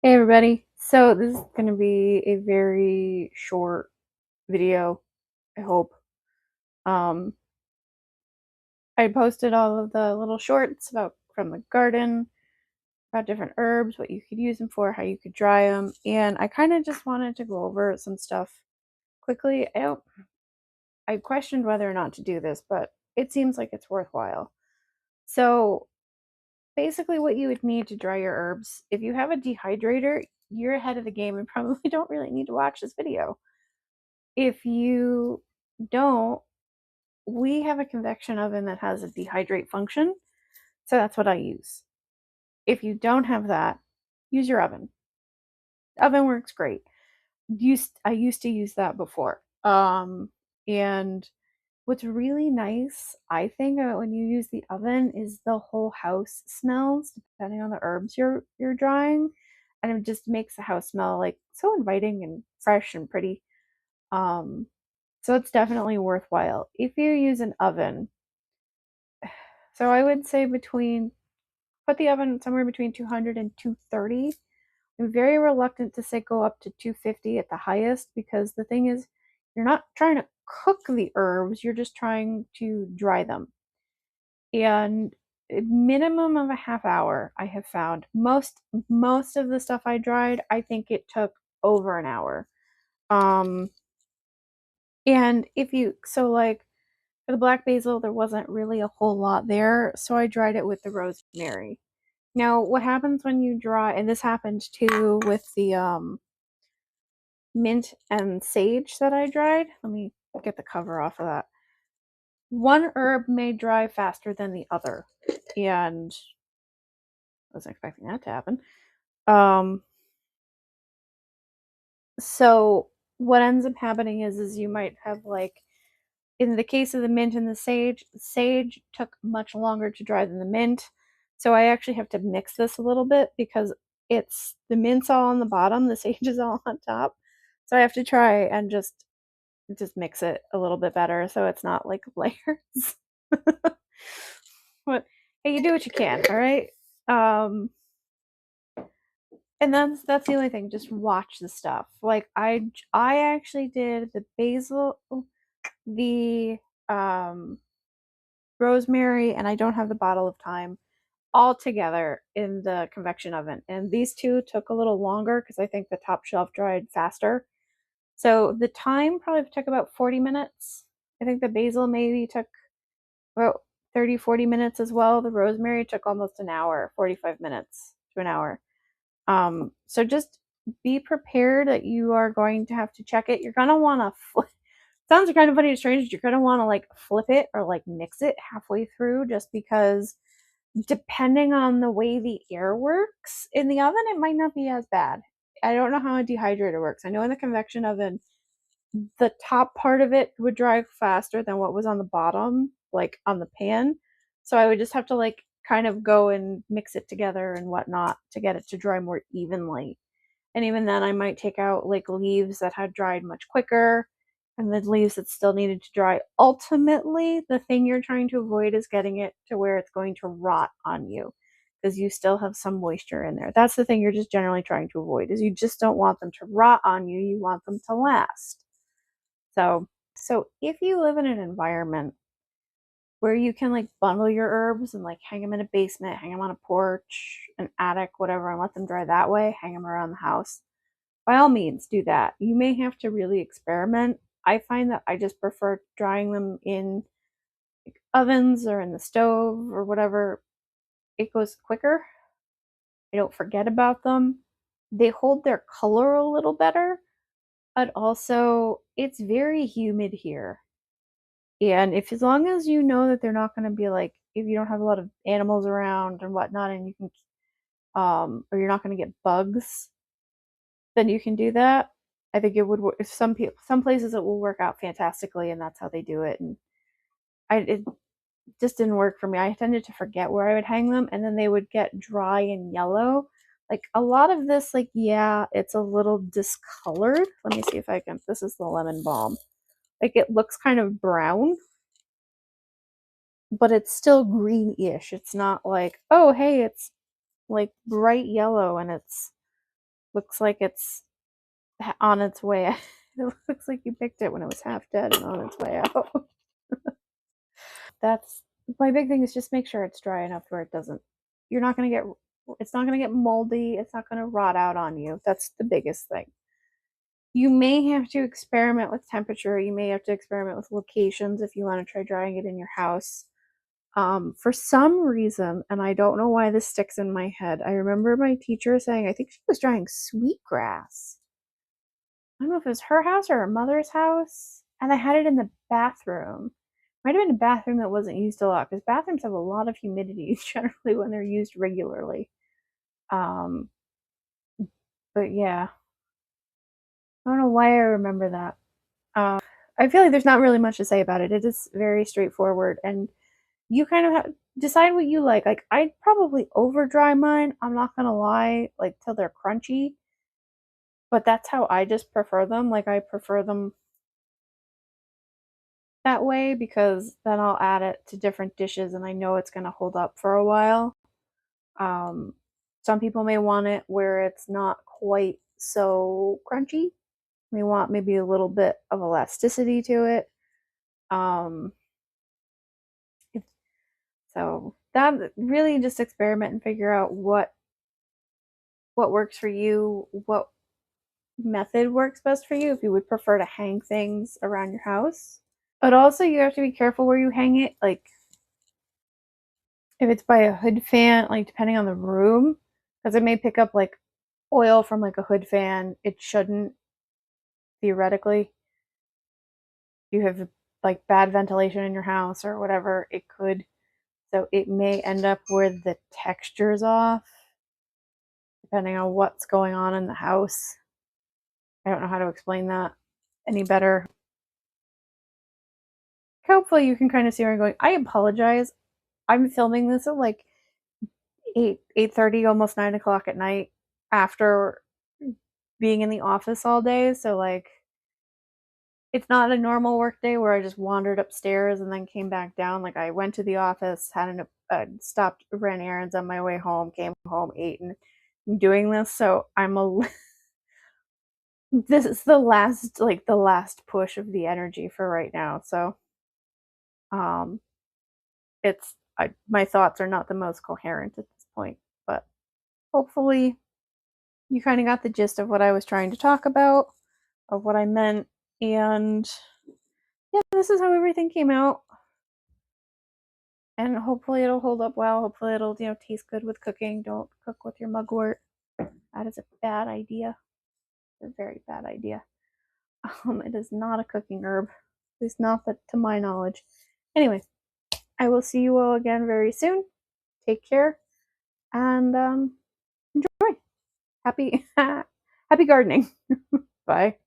Hey everybody. So this is going to be a very short video, I hope. Um I posted all of the little shorts about from the garden, about different herbs, what you could use them for, how you could dry them, and I kind of just wanted to go over some stuff quickly. I questioned whether or not to do this, but it seems like it's worthwhile. So, basically what you would need to dry your herbs, if you have a dehydrator, you're ahead of the game and probably don't really need to watch this video. If you don't, we have a convection oven that has a dehydrate function, so that's what I use. If you don't have that, use your oven. Oven works great. I used to use that before. And what's really nice, I think, about when you use the oven is the whole house smells, depending on the herbs you're drying, and it just makes the house smell like so inviting and fresh and pretty. Um, so it's definitely worthwhile. If you use an oven, so I would say put the oven somewhere between 200 and 230. I'm very reluctant to say go up to 250 at the highest because the thing is, you're not trying to cook the herbs, you're just trying to dry them. And a minimum of a half hour, I have found. Most of the stuff I dried, I think it took over an hour. Um and if you so like For the black basil, there wasn't really a whole lot there, so I dried it with the rosemary. Now, what happens when you dry, and this happened too with the mint and sage that I dried. Let me get the cover off of that. One herb may dry faster than the other, and I wasn't expecting that to happen. Um, so what ends up happening is you might have like in the case of the mint and the sage took much longer to dry than the mint. So I actually have to mix this a little bit because it's the mint's all on the bottom, the sage is all on top. So I have to try and just mix it a little bit better so it's not like layers. But hey, you do what you can, all right? Um and that's the only thing. Just watch the stuff. Like I actually did the basil, the rosemary, and I don't have the bottle of thyme all together in the convection oven. And these two took a little longer because I think the top shelf dried faster. So the thyme probably took about 40 minutes. I think the basil maybe took about 30, 40 minutes as well. The rosemary took almost an hour, 45 minutes to an hour. So just be prepared that you are going to have to check it. You're going to want to sounds kind of funny to strangers. You're going to want to like flip it or like mix it halfway through just because depending on the way the air works in the oven, it might not be as bad. I don't know how a dehydrator works. I know in the convection oven, the top part of it would dry faster than what was on the bottom, like on the pan. So I would just have to like kind of go and mix it together and whatnot to get it to dry more evenly. And even then, I might take out like leaves that had dried much quicker and the leaves that still needed to dry. Ultimately, the thing you're trying to avoid is getting it to where it's going to rot on you because you still have some moisture in there. That's the thing you're just generally trying to avoid is you just don't want them to rot on you. You want them to last. So if you live in an environment where you can like bundle your herbs and like hang them in a basement, hang them on a porch, an attic, whatever, and let them dry that way, hang them around the house, by all means do that. You may have to really experiment. I find that I just prefer drying them in ovens or in the stove or whatever. It goes quicker. I don't forget about them. They hold their color a little better, but also it's very humid here. And if as long as you know that they're not going to be like if you don't have a lot of animals around and whatnot, and you can or you're not going to get bugs, then you can do that. I think it would work. Some places it will work out fantastically, and that's how they do it. And it just didn't work for me. I tended to forget where I would hang them, and then they would get dry and yellow. Like a lot of this, like yeah, it's a little discolored. Let me see if I can. This is the lemon balm. Like it looks kind of brown, but it's still greenish. It's not like oh hey, it's like bright yellow and it's Looks like it's on its way. It looks like you picked it when it was half dead and on its way out. That's my big thing is just make sure it's dry enough where it doesn't you're not going to get it's not going to get moldy, it's not going to rot out on you. That's the biggest thing. You may have to experiment with temperature, you may have to experiment with locations if you want to try drying it in your house. For some reason, and I don't know why this sticks in my head, I remember my teacher saying, I think she was drying sweetgrass. I don't know if it was her house or her mother's house, and I had it in the bathroom. Might have been a bathroom that wasn't used a lot because bathrooms have a lot of humidity generally when they're used regularly. Um, but yeah, I don't know why I remember that. I feel like there's not really much to say about it. It is very straightforward, and you kind of have, decide what you like. Like I'd probably over dry mine. I'm not gonna lie, like till they're crunchy. But that's how I just prefer them. Like I prefer them that way because then I'll add it to different dishes and I know it's gonna hold up for a while. Um, some people may want it where it's not quite so crunchy. They want maybe a little bit of elasticity to it. Um, so that really just experiment and figure out what works for you, what method works best for you. If you would prefer to hang things around your house, but also you have to be careful where you hang it. Like if it's by a hood fan, like depending on the room, because it may pick up like oil from like a hood fan. It shouldn't theoretically. You have like bad ventilation in your house or whatever, it could. So it may end up where the texture's off, depending on what's going on in the house. I don't know how to explain that any better. Hopefully you can kind of see where I'm going. I apologize. I'm filming this at like 8:30, almost 9 o'clock at night after being in the office all day. So like it's not a normal work day where I just wandered upstairs and then came back down. Like I went to the office, stopped, ran errands on my way home, came home, ate, and I'm doing this. So this is the last push of the energy for right now. So um, my thoughts are not the most coherent at this point, but hopefully you kind of got the gist of what I was trying to talk about, of what I meant, and yeah, this is how everything came out. And hopefully it'll hold up well. Hopefully it'll, taste good with cooking. Don't cook with your mugwort. That is a bad idea. It's a very bad idea. It is not a cooking herb. At least not that to my knowledge. Anyway, I will see you all again very soon. Take care and enjoy. Happy happy gardening. Bye.